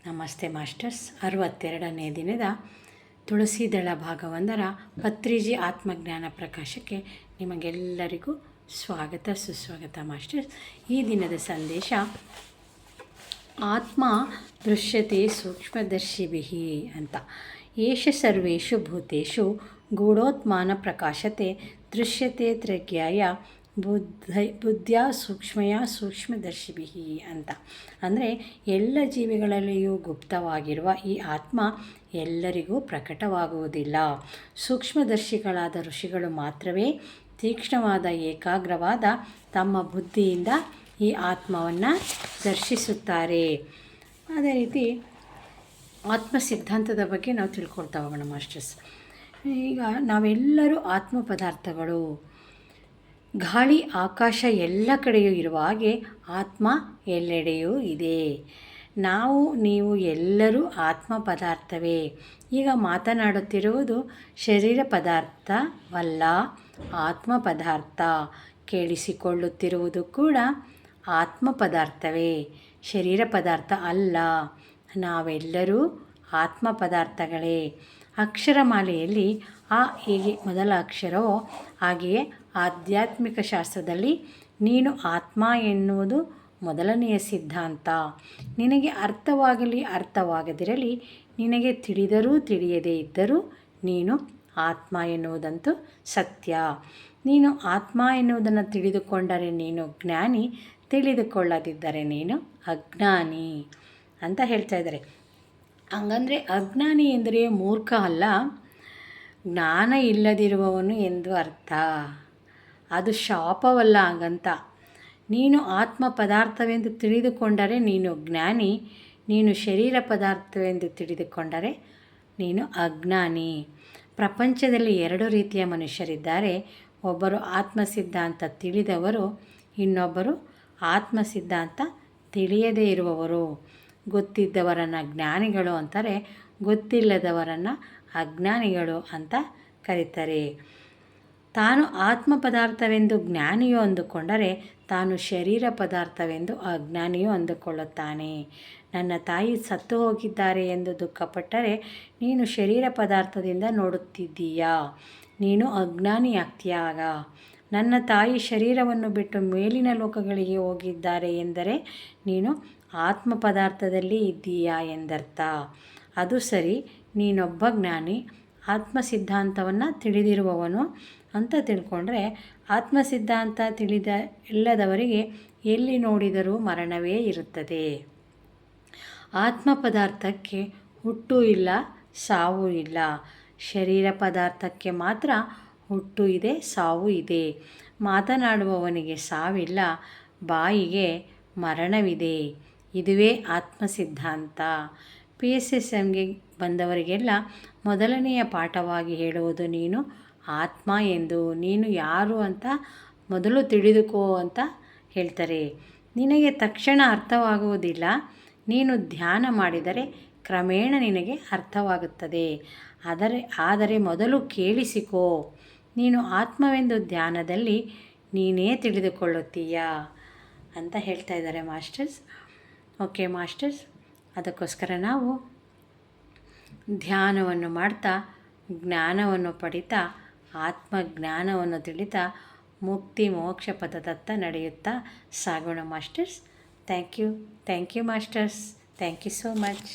ನಮಸ್ತೆ ಮಾಸ್ಟರ್ಸ್. 62ನೇ ದಿನದ ತುಳಸಿದಳ ಭಾಗ 1ರ ಪತ್ರಿಜಿ ಆತ್ಮಜ್ಞಾನ ಪ್ರಕಾಶಕ್ಕೆ ನಿಮಗೆಲ್ಲರಿಗೂ ಸ್ವಾಗತ ಸುಸ್ವಾಗತ ಮಾಸ್ಟರ್ಸ್. ಈ ದಿನದ ಸಂದೇಶ, ಆತ್ಮ ದೃಶ್ಯತೆ ಸೂಕ್ಷ್ಮದರ್ಶಿಭಿಃ ಅಂತ. ಏಷ ಸರ್ವೇಷು ಭೂತೇಷು ಗೂಢೋತ್ಮಾನ ಪ್ರಕಾಶತೆ ದೃಶ್ಯತೆ ತ್ರಜ್ಞಾಯ ಬುದ್ಧಿಯ ಸೂಕ್ಷ್ಮದರ್ಶಿಭಿಃ ಅಂತ. ಅಂದರೆ ಎಲ್ಲ ಜೀವಿಗಳಲ್ಲಿಯೂ ಗುಪ್ತವಾಗಿರುವ ಈ ಆತ್ಮ ಎಲ್ಲರಿಗೂ ಪ್ರಕಟವಾಗುವುದಿಲ್ಲ. ಸೂಕ್ಷ್ಮದರ್ಶಿಗಳಾದ ಋಷಿಗಳು ಮಾತ್ರವೇ ತೀಕ್ಷ್ಣವಾದ ಏಕಾಗ್ರವಾದ ತಮ್ಮ ಬುದ್ಧಿಯಿಂದ ಈ ಆತ್ಮವನ್ನು ದರ್ಶಿಸುತ್ತಾರೆ. ಅದೇ ರೀತಿ ಆತ್ಮ ಸಿದ್ಧಾಂತದ ಬಗ್ಗೆ ನಾವು ತಿಳ್ಕೊಳ್ತಾ ಹೋಗೋಣ ಮಾಸ್ಟರ್ಸ್. ಈಗ ನಾವೆಲ್ಲರೂ ಆತ್ಮ ಪದಾರ್ಥಗಳು. ಗಾಳಿ ಆಕಾಶ ಎಲ್ಲ ಕಡೆಯೂ ಇರುವ ಹಾಗೆ ಆತ್ಮ ಎಲ್ಲೆಡೆಯೂ ಇದೆ. ನೀವು ಎಲ್ಲರೂ ಆತ್ಮ ಪದಾರ್ಥವೇ. ಈಗ ಮಾತನಾಡುತ್ತಿರುವುದು ಶರೀರ ಪದಾರ್ಥವಲ್ಲ, ಆತ್ಮ ಪದಾರ್ಥ. ಕೇಳಿಸಿಕೊಳ್ಳುತ್ತಿರುವುದು ಕೂಡ ಆತ್ಮ ಪದಾರ್ಥವೇ, ಶರೀರ ಪದಾರ್ಥ ಅಲ್ಲ. ನಾವೆಲ್ಲರೂ ಆತ್ಮ ಪದಾರ್ಥಗಳೇ. ಅಕ್ಷರಮಾಲೆಯಲ್ಲಿ ಆ ಹೀಗೆ ಮೊದಲ ಅಕ್ಷರವೋ ಹಾಗೆಯೇ ಆಧ್ಯಾತ್ಮಿಕ ಶಾಸ್ತ್ರದಲ್ಲಿ ನೀನು ಆತ್ಮ ಎನ್ನುವುದು ಮೊದಲನೆಯ ಸಿದ್ಧಾಂತ. ನಿನಗೆ ಅರ್ಥವಾಗಲಿ ಅರ್ಥವಾಗದಿರಲಿ, ನಿನಗೆ ತಿಳಿದರೂ ತಿಳಿಯದೇ ಇದ್ದರೂ ನೀನು ಆತ್ಮ ಎನ್ನುವುದಂತೂ ಸತ್ಯ. ನೀನು ಆತ್ಮ ಎನ್ನುವುದನ್ನು ತಿಳಿದುಕೊಂಡರೆ ನೀನು ಜ್ಞಾನಿ, ತಿಳಿದುಕೊಳ್ಳದಿದ್ದರೆ ನೀನು ಅಜ್ಞಾನಿ ಅಂತ ಹೇಳ್ತಾ ಇದ್ದಾರೆ. ಹಂಗಂದರೆ ಅಜ್ಞಾನಿ ಎಂದರೆ ಮೂರ್ಖ ಅಲ್ಲ, ಜ್ಞಾನ ಇಲ್ಲದಿರುವವನು ಎಂದು ಅರ್ಥ. ಅದು ಶಾಪವಲ್ಲ ಹಾಗಂತ. ನೀನು ಆತ್ಮ ಪದಾರ್ಥವೆಂದು ತಿಳಿದುಕೊಂಡರೆ ನೀನು ಜ್ಞಾನಿ, ನೀನು ಶರೀರ ಪದಾರ್ಥವೆಂದು ತಿಳಿದುಕೊಂಡರೆ ನೀನು ಅಜ್ಞಾನಿ. ಪ್ರಪಂಚದಲ್ಲಿ 2 ರೀತಿಯ ಮನುಷ್ಯರಿದ್ದಾರೆ. ಒಬ್ಬರು ಆತ್ಮ ಸಿದ್ಧಾಂತ ತಿಳಿದವರು, ಇನ್ನೊಬ್ಬರು ಆತ್ಮ ಸಿದ್ಧಾಂತ ತಿಳಿಯದೇ ಇರುವವರು. ಗೊತ್ತಿದ್ದವರನ್ನು ಜ್ಞಾನಿಗಳು ಅಂತಾರೆ, ಗೊತ್ತಿಲ್ಲದವರನ್ನು ಅಜ್ಞಾನಿಗಳು ಅಂತ ಕರೀತಾರೆ. ತಾನು ಆತ್ಮ ಪದಾರ್ಥವೆಂದು ಜ್ಞಾನಿಯು ಅಂದುಕೊಂಡರೆ ತಾನು ಶರೀರ ಪದಾರ್ಥವೆಂದು ಅಜ್ಞಾನಿಯು ಅಂದುಕೊಳ್ಳುತ್ತಾನೆ. ನನ್ನ ತಾಯಿ ಸತ್ತು ಹೋಗಿದ್ದಾರೆ ಎಂದು ದುಃಖಪಟ್ಟರೆ ನೀನು ಶರೀರ ಪದಾರ್ಥದಿಂದ ನೋಡುತ್ತಿದ್ದೀಯಾ, ನೀನು ಅಜ್ಞಾನಿಯಾಗ್ತೀಯಾಗ. ನನ್ನ ತಾಯಿ ಶರೀರವನ್ನು ಬಿಟ್ಟು ಮೇಲಿನ ಲೋಕಗಳಿಗೆ ಹೋಗಿದ್ದಾರೆ ಎಂದರೆ ನೀನು ಆತ್ಮ ಪದಾರ್ಥದಲ್ಲಿ ಇದ್ದೀಯಾ ಎಂದರ್ಥ. ಅದು ಸರಿ, ನೀನೊಬ್ಬ ಜ್ಞಾನಿ, ಆತ್ಮ ಸಿದ್ಧಾಂತವನ್ನು ತಿಳಿದಿರುವವನು ಅಂತ ತಿಳ್ಕೊಂಡ್ರೆ, ಆತ್ಮ ಸಿದ್ಧಾಂತ ತಿಳಿದ ಇಲ್ಲದವರಿಗೆ ಎಲ್ಲಿ ನೋಡಿದರೂ ಮರಣವೇ ಇರುತ್ತದೆ. ಆತ್ಮ ಪದಾರ್ಥಕ್ಕೆ ಹುಟ್ಟು ಇಲ್ಲ, ಸಾವು ಇಲ್ಲ. ಶರೀರ ಪದಾರ್ಥಕ್ಕೆ ಮಾತ್ರ ಹುಟ್ಟು ಇದೆ, ಸಾವು ಇದೆ. ಮಾತನಾಡುವವನಿಗೆ ಸಾವಿಲ್ಲ, ಬಾಯಿಗೆ ಮರಣವಿದೆ. ಇದುವೇ ಆತ್ಮ ಸಿದ್ಧಾಂತ. PSSMಗೆ ಬಂದವರಿಗೆಲ್ಲ ಮೊದಲನೆಯ ಪಾಠವಾಗಿ ಹೇಳುವುದು ನೀನು ಆತ್ಮ ಎಂದು. ನೀನು ಯಾರು ಅಂತ ಮೊದಲು ತಿಳಿದುಕೋ ಅಂತ ಹೇಳ್ತಾರೆ. ನಿನಗೆ ತಕ್ಷಣ ಅರ್ಥವಾಗುವುದಿಲ್ಲ, ನೀನು ಧ್ಯಾನ ಮಾಡಿದರೆ ಕ್ರಮೇಣ ನಿನಗೆ ಅರ್ಥವಾಗುತ್ತದೆ. ಆದರೆ ಮೊದಲು ಕೇಳಿಸಿಕೋ. ನೀನು ಆತ್ಮವೆಂದು ಧ್ಯಾನದಲ್ಲಿ ನೀನೇ ತಿಳಿದುಕೊಳ್ಳುತ್ತೀಯಾ ಅಂತ ಹೇಳ್ತಾ ಇದ್ದಾರೆ ಮಾಸ್ಟರ್ಸ್. ಓಕೆ ಮಾಸ್ಟರ್ಸ್, ಅದಕ್ಕೋಸ್ಕರ ನಾವು ಧ್ಯಾನವನ್ನು ಮಾಡ್ತಾ, ಜ್ಞಾನವನ್ನು ಪಡಿತಾ, ಆತ್ಮಜ್ಞಾನವನ್ನು ತಿಳಿತಾ ಮುಕ್ತಿ ಮೋಕ್ಷ ಪದದತ್ತ ನಡೆಯುತ್ತಾ ಸಾಗೋಣ masters. Thank you masters. Thank you so much.